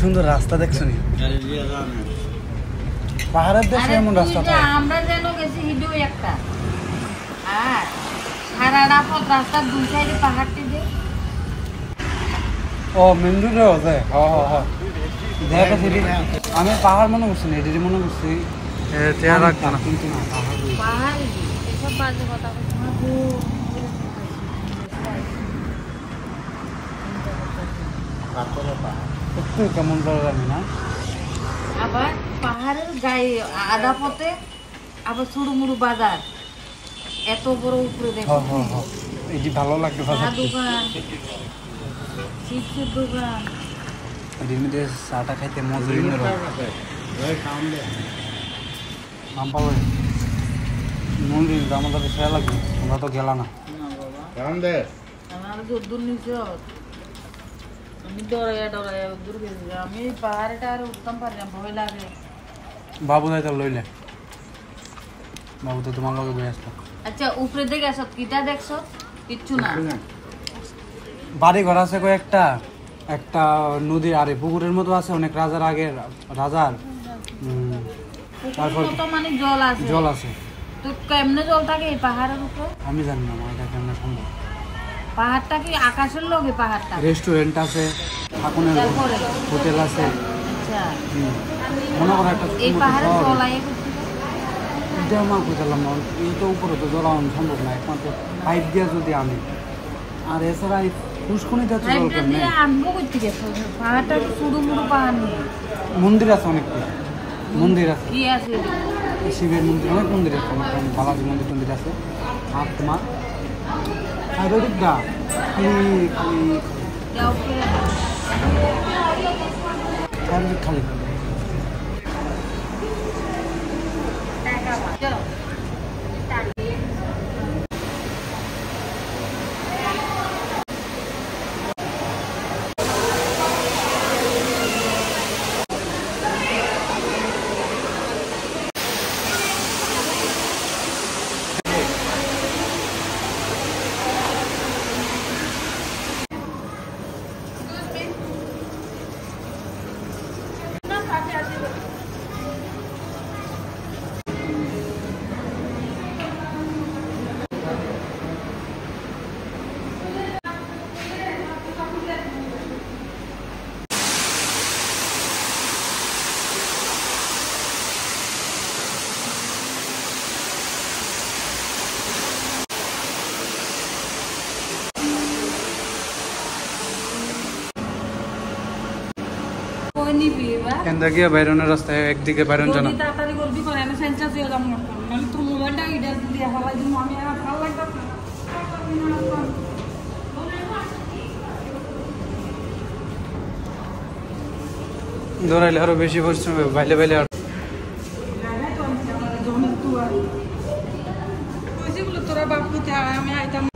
সুন্দর রাস্তা দেখছো নি? পাহাড়ের দেশে এমন রাস্তা আমরা যেন গেছি হিডো একটা আর সারাটা পথ রাস্তার দুই সাইডে পাহাড়টি যে ও মেন্দুরে আছে দেখা সেটি আমি পাহাড় মনে করছি না এটি মনে করছি কিন্তু না পাহাড় এসব বাজে কথা একটু কেমন জানি না আবার পাহাড়ের গায়ে আধা পথে আবার ছোট মুড়ু বাজার এত বড় উপরে দেখো এটি ভালো লাগবে দোকান চিপসের দোকান ডিমিতে চাটা খাইতে মজুরি নাম পাবো মন্দির আমাদের সে লাগবে আমরা তো গেলাম না আমার দূর নিচ আমি ডরাইয়া দূর গেছি আমি পাহাড়টা আর উঠতাম পারি না ভয় লাগে বাবু তাই তো লইলে বাবু তো তোমার লগে বই আসতো আচ্ছা উপরে দেখে আসত কিটা দেখছো কিচ্ছু না বাড়ি ঘর আছে কয়েকটা একটা নদী আরে পুকুরের মতো আছে অনেক রাজার আগে রাজার তারপর মানে জল আছে তো কেমনে জল থাকে এই পাহাড়ের উপর আমি জানি না এটা কেমনে সম্ভব পাহাড়টা কি আকাশের লগে পাহাড়টা রেস্টুরেন্ট আছে ঠাকুরের হোটেল আছে আচ্ছা মনে করো একটা এই পাহাড়ে জল আয়ে এটা আমার বুঝলাম না এটা উপরে তো জল আনা সম্ভব না একমাত্র পাইপ দিয়ে যদি আনে আর এছাড়া এই পুষ্করণীতে তো জল কেমনে আনবো করতে গেছে পাহাড়টা শুধু মুড়ু পাহাড় নেই মন্দির আছে অনেক মন্দির আছে কি আছে শিবের মন্দির অনেক মন্দির আছে বালাজি মন্দির আছে আত্মা আর ওদিকটা খালি কেন্দ্র গিয়ে বাইরনের রাস্তায় একদিকে বাইরন জানা তাড়াতাড়ি করবি করে আমি সেন্সাস দিয়ে যাবো নাহলে তোর মোবাইলটা ইডা দিয়ে হালাই দিমু আমি আর ভালো লাগবে দৌড়াইলে আরো বেশি পরিশ্রম হবে বাইলে বাইলে আর তোরা বাপ আমি আইতাম